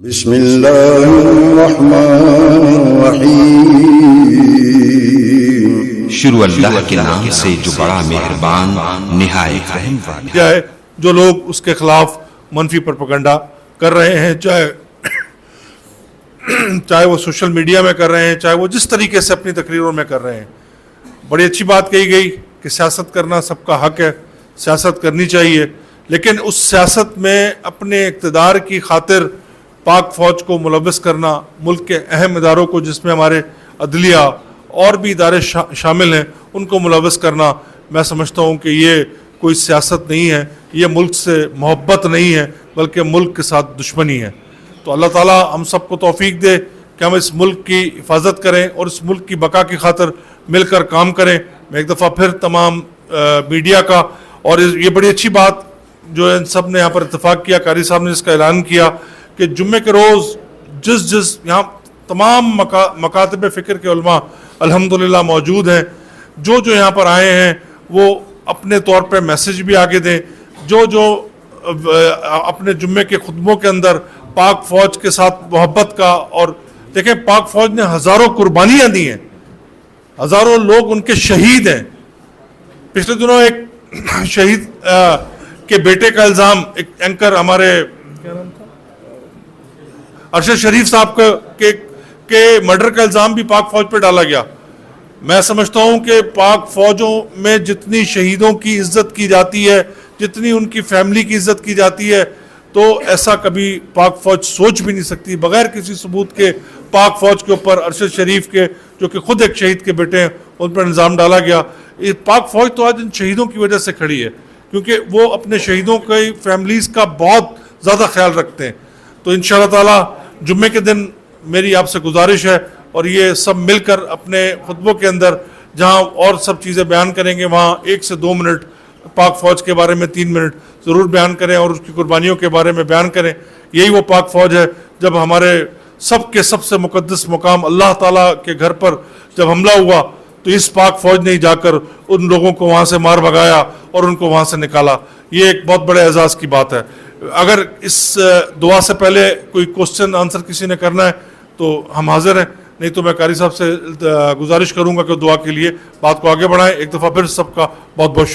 بسم اللہ الرحمن الرحیم۔ شروع اللہ کے نام سے جو بڑا مہربان نہایت رحم والا کیا ہے جو لوگ اس کے خلاف منفی پروپیگنڈا کر رہے ہیں، چاہے وہ سوشل میڈیا میں کر رہے ہیں، چاہے وہ جس طریقے سے اپنی تقریروں میں کر رہے ہیں۔ بڑی اچھی بات کہی گئی کہ سیاست کرنا سب کا حق ہے، سیاست کرنی چاہیے، لیکن اس سیاست میں اپنے اقتدار کی خاطر پاک فوج کو ملوث کرنا، ملک کے اہم اداروں کو جس میں ہمارے عدلیہ اور بھی ادارے شامل ہیں ان کو ملوث کرنا، میں سمجھتا ہوں کہ یہ کوئی سیاست نہیں ہے، یہ ملک سے محبت نہیں ہے بلکہ ملک کے ساتھ دشمنی ہے۔ تو اللہ تعالیٰ ہم سب کو توفیق دے کہ ہم اس ملک کی حفاظت کریں اور اس ملک کی بقا کی خاطر مل کر کام کریں۔ میں ایک دفعہ پھر تمام میڈیا کا، اور یہ بڑی اچھی بات جو ان سب نے یہاں پر اتفاق کیا، قاری صاحب نے اس کا اعلان کیا کہ جمعے کے روز جس یہاں تمام مکاتب فکر کے علماء الحمدللہ موجود ہیں، جو یہاں پر آئے ہیں وہ اپنے طور پہ میسج بھی آگے دیں، جو اپنے جمعے کے خطبوں کے اندر پاک فوج کے ساتھ محبت کا، اور دیکھیں پاک فوج نے ہزاروں قربانیاں دی ہیں، ہزاروں لوگ ان کے شہید ہیں۔ پچھلے دنوں ایک شہید کے بیٹے کا الزام ایک اینکر ہمارے ارشد شریف صاحب کے مرڈر کا الزام بھی پاک فوج پہ ڈالا گیا۔ میں سمجھتا ہوں کہ پاک فوجوں میں جتنی شہیدوں کی عزت کی جاتی ہے، جتنی ان کی فیملی کی عزت کی جاتی ہے، تو ایسا کبھی پاک فوج سوچ بھی نہیں سکتی بغیر کسی ثبوت کے پاک فوج کے اوپر ارشد شریف کے، جو کہ خود ایک شہید کے بیٹے ہیں، ان پر الزام ڈالا گیا۔ یہ پاک فوج تو آج ان شہیدوں کی وجہ سے کھڑی ہے، کیونکہ وہ اپنے شہیدوں کی فیملیز کا بہت زیادہ خیال رکھتے ہیں۔ تو انشاءاللہ تعالی جمعے کے دن میری آپ سے گزارش ہے، اور یہ سب مل کر اپنے خطبوں کے اندر جہاں اور سب چیزیں بیان کریں گے وہاں 1 سے 2 منٹ پاک فوج کے بارے میں 3 منٹ ضرور بیان کریں، اور اس کی قربانیوں کے بارے میں بیان کریں۔ یہی وہ پاک فوج ہے جب ہمارے سب کے سب سے مقدس مقام اللہ تعالیٰ کے گھر پر جب حملہ ہوا تو اس پاک فوج نے جا کر ان لوگوں کو وہاں سے مار بھگایا اور ان کو وہاں سے نکالا۔ یہ ایک بہت بڑے اعزاز کی بات ہے۔ اگر اس دعا سے پہلے کوئی کوسچن آنسر کسی نے کرنا ہے تو ہم حاضر ہیں، نہیں تو میں قاری صاحب سے گزارش کروں گا کہ دعا کے لیے بات کو آگے بڑھائیں۔ ایک دفعہ پھر سب کا بہت بہت